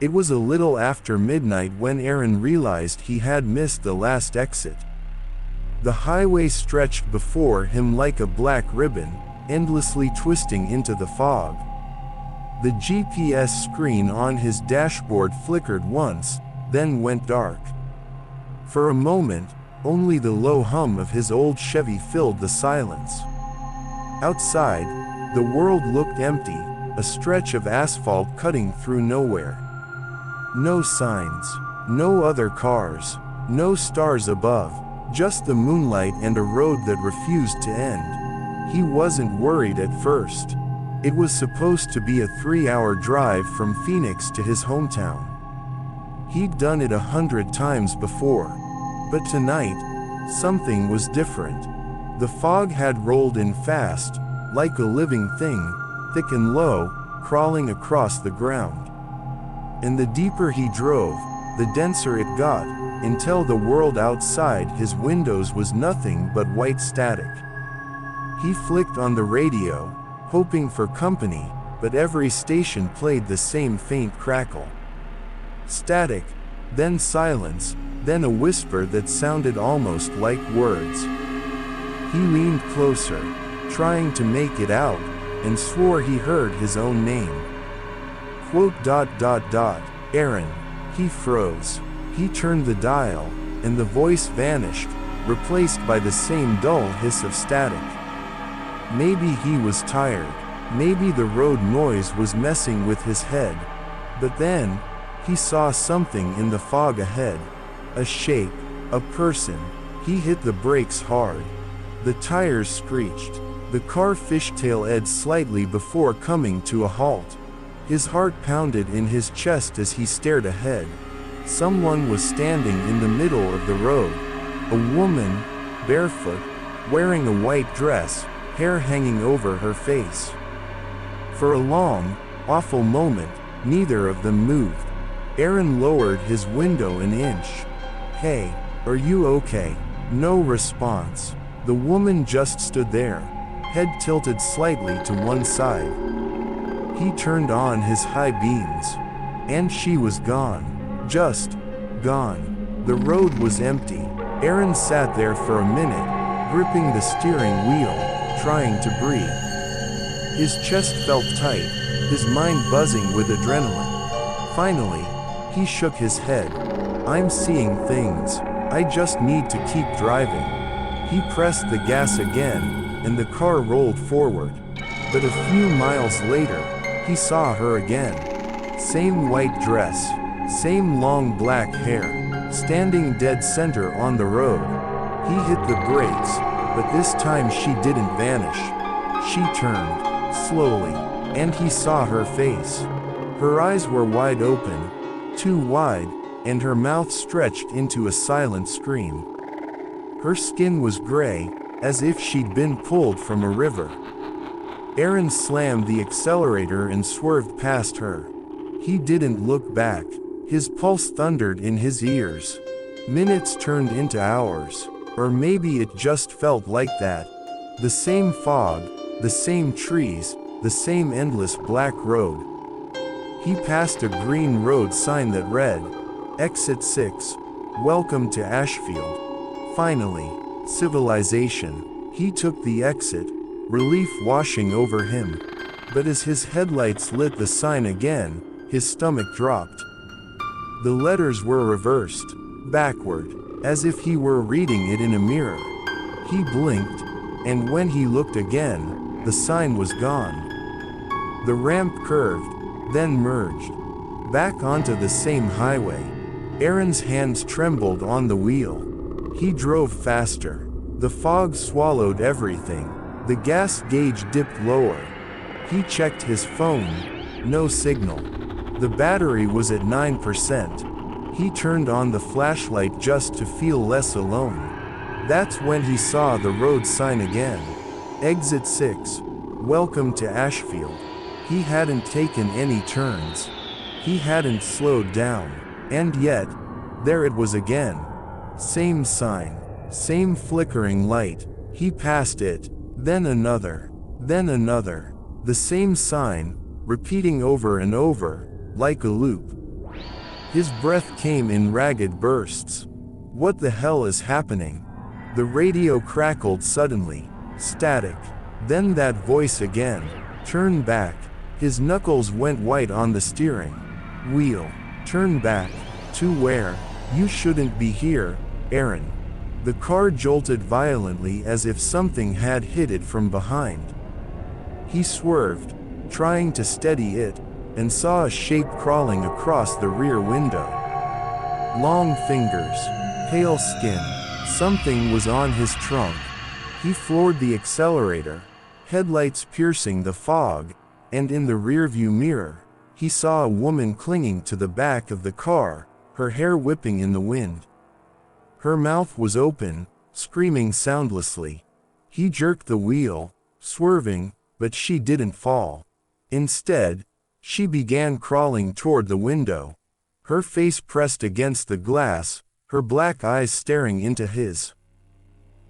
It was a little after midnight when Aaron realized he had missed the last exit. The highway stretched before him like a black ribbon, endlessly twisting into the fog. The GPS screen on his dashboard flickered once, then went dark. For a moment, only the low hum of his old Chevy filled the silence. Outside, the world looked empty, a stretch of asphalt cutting through nowhere. No signs, no other cars, no stars above, just the moonlight and a road that refused to end. He wasn't worried at first. It was supposed to be a 3-hour drive from Phoenix to his hometown. He'd done it 100 times before. But tonight, something was different. The fog had rolled in fast, like a living thing, thick and low, crawling across the ground. And the deeper he drove, the denser it got, until the world outside his windows was nothing but white static. He flicked on the radio, hoping for company, but every station played the same faint crackle. Static, then silence, then a whisper that sounded almost like words. He leaned closer, trying to make it out, and swore he heard his own name. Aaron. He froze. He turned the dial, and the voice vanished, replaced by the same dull hiss of static. Maybe he was tired. Maybe the road noise was messing with his head. But then, he saw something in the fog ahead. A shape, a person. He hit the brakes hard. The tires screeched. The car fishtailed slightly before coming to a halt. His heart pounded in his chest as he stared ahead. Someone was standing in the middle of the road. A woman, barefoot, wearing a white dress, hair hanging over her face. For a long, awful moment, neither of them moved. Aaron lowered his window an inch. "Hey, are you okay?" No response. The woman just stood there, head tilted slightly to one side. He turned on his high beams. And she was gone. Just gone. The road was empty. Aaron sat there for a minute, gripping the steering wheel, trying to breathe. His chest felt tight, his mind buzzing with adrenaline. Finally, he shook his head. "I'm seeing things. I just need to keep driving." He pressed the gas again, and the car rolled forward. But a few miles later, he saw her again. Same white dress, same long black hair, standing dead center on the road. He hit the brakes, but this time she didn't vanish. She turned, slowly, and he saw her face. Her eyes were wide open, too wide, and her mouth stretched into a silent scream. Her skin was gray, as if she'd been pulled from a river. Aaron slammed the accelerator and swerved past her. He didn't look back. His pulse thundered in his ears. Minutes turned into hours, or maybe it just felt like that. The same fog, the same trees, the same endless black road. He passed a green road sign that read, "Exit 6, welcome to Ashfield." Finally, civilization. He took the exit, relief washing over him. But as his headlights lit the sign again, his stomach dropped. The letters were reversed, backward, as if he were reading it in a mirror. He blinked, and when he looked again, the sign was gone. The ramp curved, then merged, back onto the same highway. Aaron's hands trembled on the wheel. He drove faster. The fog swallowed everything. The gas gauge dipped lower. He checked his phone. No signal. The battery was at 9%. He turned on the flashlight just to feel less alone. That's when he saw the road sign again. Exit 6. Welcome to Ashfield. He hadn't taken any turns. He hadn't slowed down. And yet, there it was again. Same sign. Same flickering light. He passed it. Then another. Then another. The same sign, repeating over and over, like a loop. His breath came in ragged bursts. What the hell is happening? The radio crackled suddenly. Static. Then that voice again. Turn back. His knuckles went white on the steering wheel. Turn back. To where? You shouldn't be here, Aaron. The car jolted violently as if something had hit it from behind. He swerved, trying to steady it, and saw a shape crawling across the rear window. Long fingers, pale skin, something was on his trunk. He floored the accelerator, headlights piercing the fog, and in the rearview mirror, he saw a woman clinging to the back of the car, her hair whipping in the wind. Her mouth was open, screaming soundlessly. He jerked the wheel, swerving, but she didn't fall. Instead, she began crawling toward the window, her face pressed against the glass, her black eyes staring into his.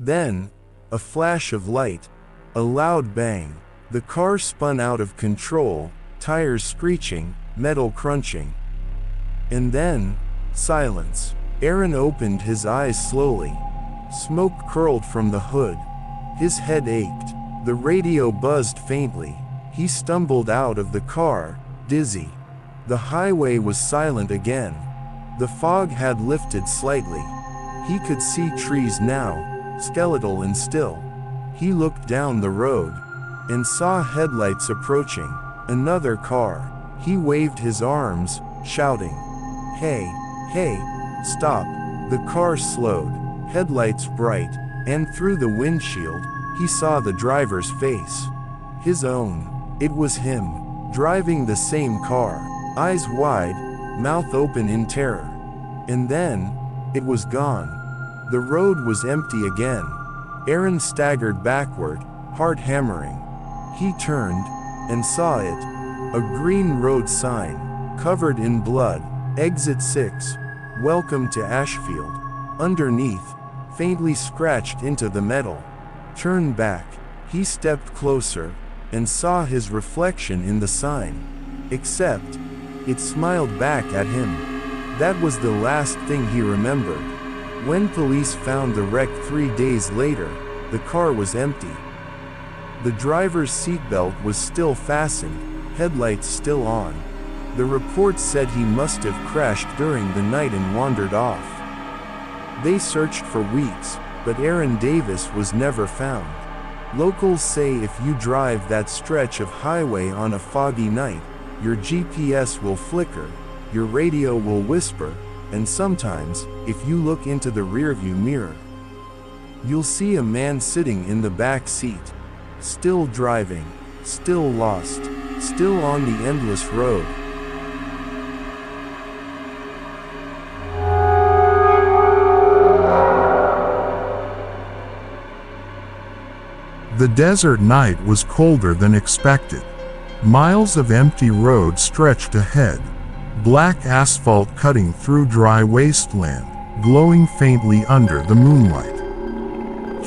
Then, a flash of light, a loud bang. The car spun out of control, tires screeching, metal crunching. And then, silence. Aaron opened his eyes slowly. Smoke curled from the hood. His head ached. The radio buzzed faintly. He stumbled out of the car, dizzy. The highway was silent again. The fog had lifted slightly. He could see trees now, skeletal and still. He looked down the road and saw headlights approaching. Another car. He waved his arms, shouting, "Hey, hey, stop." The car slowed, headlights bright, and through the windshield, he saw the driver's face. His own. It was him, driving the same car, eyes wide, mouth open in terror. And then, it was gone. The road was empty again. Aaron staggered backward, heart hammering. He turned, and saw it. A green road sign, covered in blood, Exit 6, Welcome to Ashfield. Underneath, faintly scratched into the metal. Turn back. He stepped closer, and saw his reflection in the sign. Except, it smiled back at him. That was the last thing he remembered. When police found the wreck 3 days later, the car was empty. The driver's seatbelt was still fastened, headlights still on. The report said he must have crashed during the night and wandered off. They searched for weeks, but Aaron Davis was never found. Locals say if you drive that stretch of highway on a foggy night, your GPS will flicker, your radio will whisper, and sometimes, if you look into the rearview mirror, you'll see a man sitting in the back seat. Still driving, still lost, still on the endless road. The desert night was colder than expected. Miles of empty road stretched ahead, black asphalt cutting through dry wasteland, glowing faintly under the moonlight.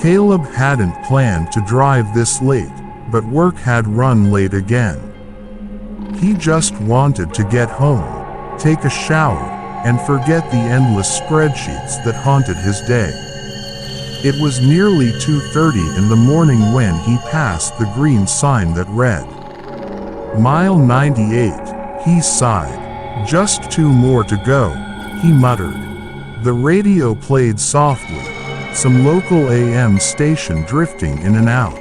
Caleb hadn't planned to drive this late, but work had run late again. He just wanted to get home, take a shower, and forget the endless spreadsheets that haunted his day. It was nearly 2:30 in the morning when he passed the green sign that read, Mile 98, he sighed. Just 2 more to go, he muttered. The radio played softly, some local AM station drifting in and out.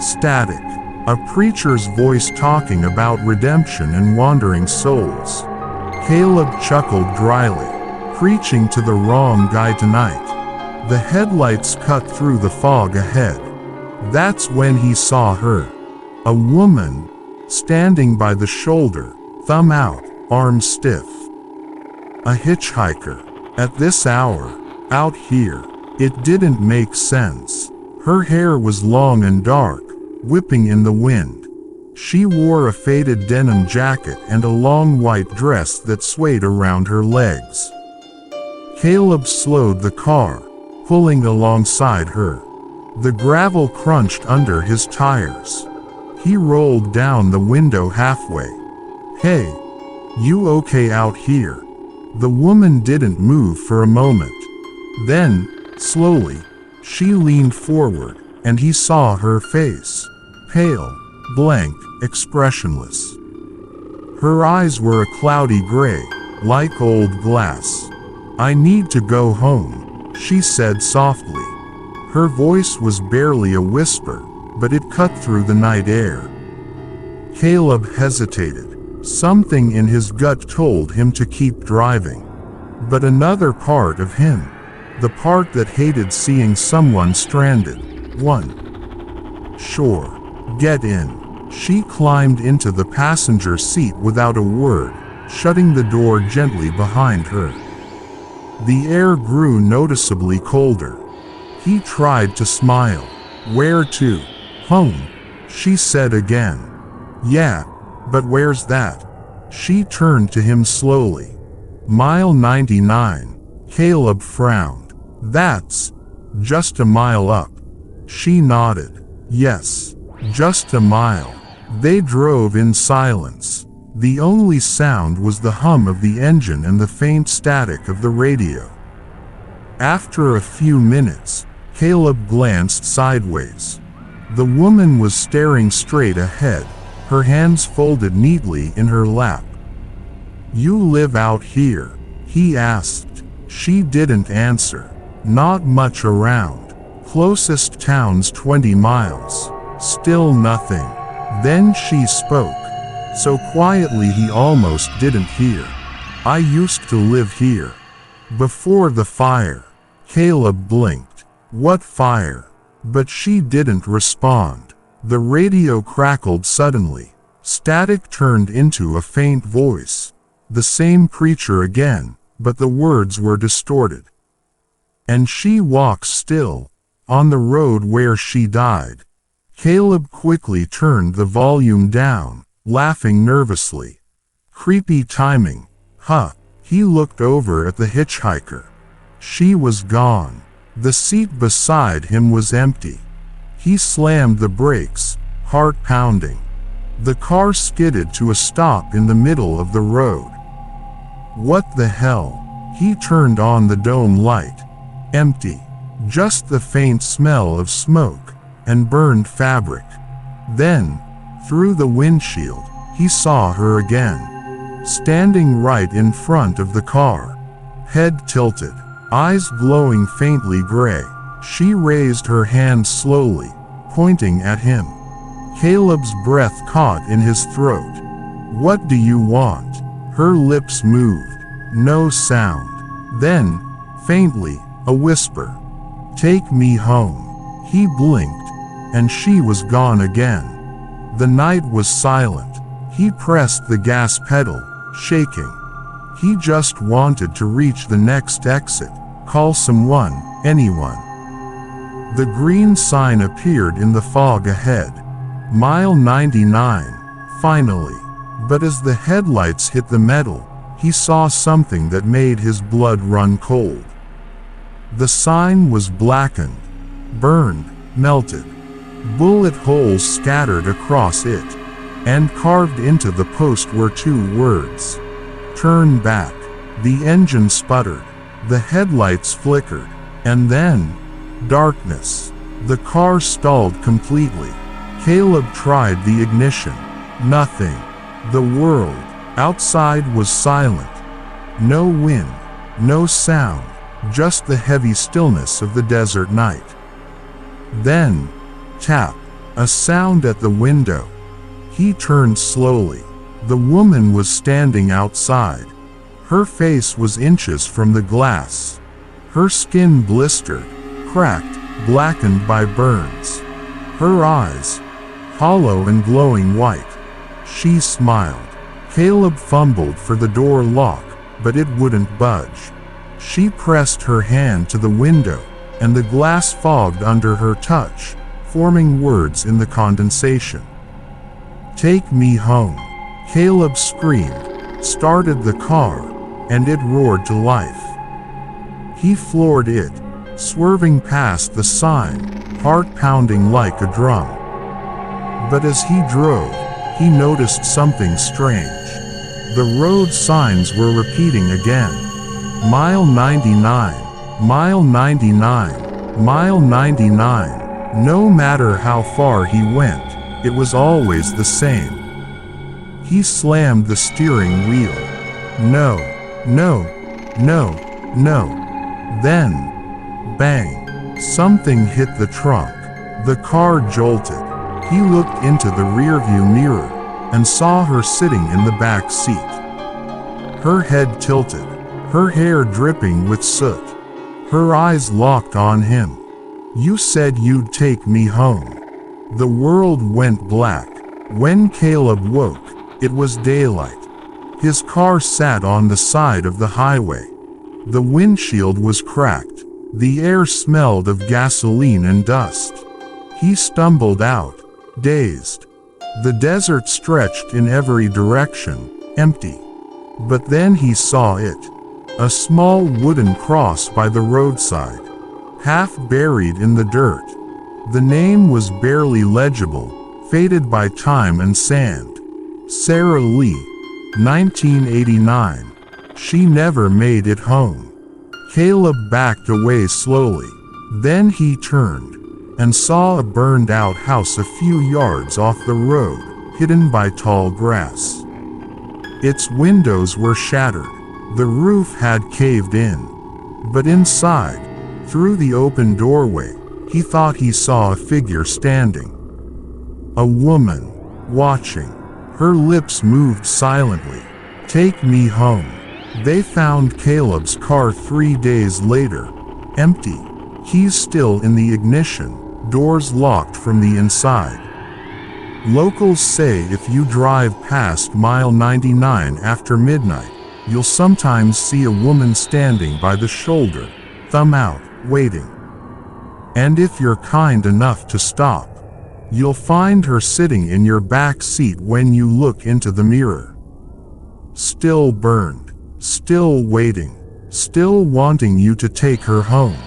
Static, a preacher's voice talking about redemption and wandering souls. Caleb chuckled dryly, preaching to the wrong guy tonight. The headlights cut through the fog ahead. That's when he saw her. A woman, standing by the shoulder, thumb out, arms stiff. A hitchhiker. At this hour, out here, it didn't make sense. Her hair was long and dark, whipping in the wind. She wore a faded denim jacket and a long white dress that swayed around her legs. Caleb slowed the car, pulling alongside her. The gravel crunched under his tires. He rolled down the window halfway. "Hey, you okay out here?" The woman didn't move for a moment. Then, slowly, she leaned forward, and he saw her face. Pale, blank, expressionless. Her eyes were a cloudy gray, like old glass. "I need to go home," she said softly. Her voice was barely a whisper, but it cut through the night air. Caleb hesitated. Something in his gut told him to keep driving. But another part of him, the part that hated seeing someone stranded, won. "Sure. Get in." She climbed into the passenger seat without a word, shutting the door gently behind her. The air grew noticeably colder. He tried to smile. "Where to?" "Home," she said again. "Yeah, but where's that?" She turned to him slowly. "Mile 99. Caleb frowned. "That's just a mile up." She nodded. "Yes, just a mile." They drove in silence. The only sound was the hum of the engine and the faint static of the radio. After a few minutes, Caleb glanced sideways. The woman was staring straight ahead, her hands folded neatly in her lap. "You live out here?" he asked. She didn't answer. "Not much around. Closest town's 20 miles. Still nothing." Then she spoke, so quietly he almost didn't hear. "I used to live here. Before the fire." Caleb blinked. "What fire?" But she didn't respond. The radio crackled suddenly. Static turned into a faint voice. The same creature again, but the words were distorted. "And she walks still, on the road where she died." Caleb quickly turned the volume down, laughing nervously. "Creepy timing, huh?" He looked over at the hitchhiker. She was gone. The seat beside him was empty. He slammed the brakes, heart pounding. The car skidded to a stop in the middle of the road. What the hell? He turned on the dome light. Empty. Just the faint smell of smoke and burned fabric. Then, through the windshield, he saw her again. Standing right in front of the car. Head tilted, eyes glowing faintly gray. She raised her hand slowly, pointing at him. Caleb's breath caught in his throat. "What do you want?" Her lips moved. No sound. Then, faintly, a whisper. "Take me home." He blinked, and she was gone again. The night was silent. He pressed the gas pedal, shaking. He just wanted to reach the next exit, call someone, anyone. The green sign appeared in the fog ahead. Mile 99, finally. But as the headlights hit the metal, he saw something that made his blood run cold. The sign was blackened, burned, melted. Bullet holes scattered across it, and carved into the post were two words. "Turn back." The engine sputtered, the headlights flickered, and then, darkness. The car stalled completely. Caleb tried the ignition. Nothing. The world outside was silent. No wind, no sound, just the heavy stillness of the desert night. Then, tap, a sound at the window. He turned slowly. The woman was standing outside. Her face was inches from the glass. Her skin blistered, cracked, blackened by burns. Her eyes, hollow and glowing white. She smiled. Caleb fumbled for the door lock, but it wouldn't budge. She pressed her hand to the window, and the glass fogged under her touch, forming words in the condensation. "Take me home." Caleb screamed, started the car, and it roared to life. He floored it, swerving past the sign, heart pounding like a drum. But as he drove, he noticed something strange. The road signs were repeating again. Mile 99, mile 99, mile 99. No matter how far he went, it was always the same. He slammed the steering wheel. No, no, no, no. Then, bang, something hit the trunk. The car jolted. He looked into the rearview mirror and saw her sitting in the back seat. Her head tilted, her hair dripping with soot. Her eyes locked on him. "You said you'd take me home." The world went black. When Caleb woke, it was daylight. His car sat on the side of the highway. The windshield was cracked. The air smelled of gasoline and dust. He stumbled out, dazed. The desert stretched in every direction, empty. But then he saw it. A small wooden cross by the roadside, half buried in the dirt. The name was barely legible, faded by time and sand. Sarah Lee, 1989. She never made it home. Caleb backed away slowly. Then he turned and saw a burned-out house a few yards off the road, hidden by tall grass. Its windows were shattered. The roof had caved in. But inside, through the open doorway, he thought he saw a figure standing. A woman, watching. Her lips moved silently. "Take me home." They found Caleb's car 3 days later, empty. Keys still in the ignition, doors locked from the inside. Locals say if you drive past mile 99 after midnight, you'll sometimes see a woman standing by the shoulder, thumb out, waiting. And if you're kind enough to stop, you'll find her sitting in your back seat when you look into the mirror. Still burned, still waiting, still wanting you to take her home.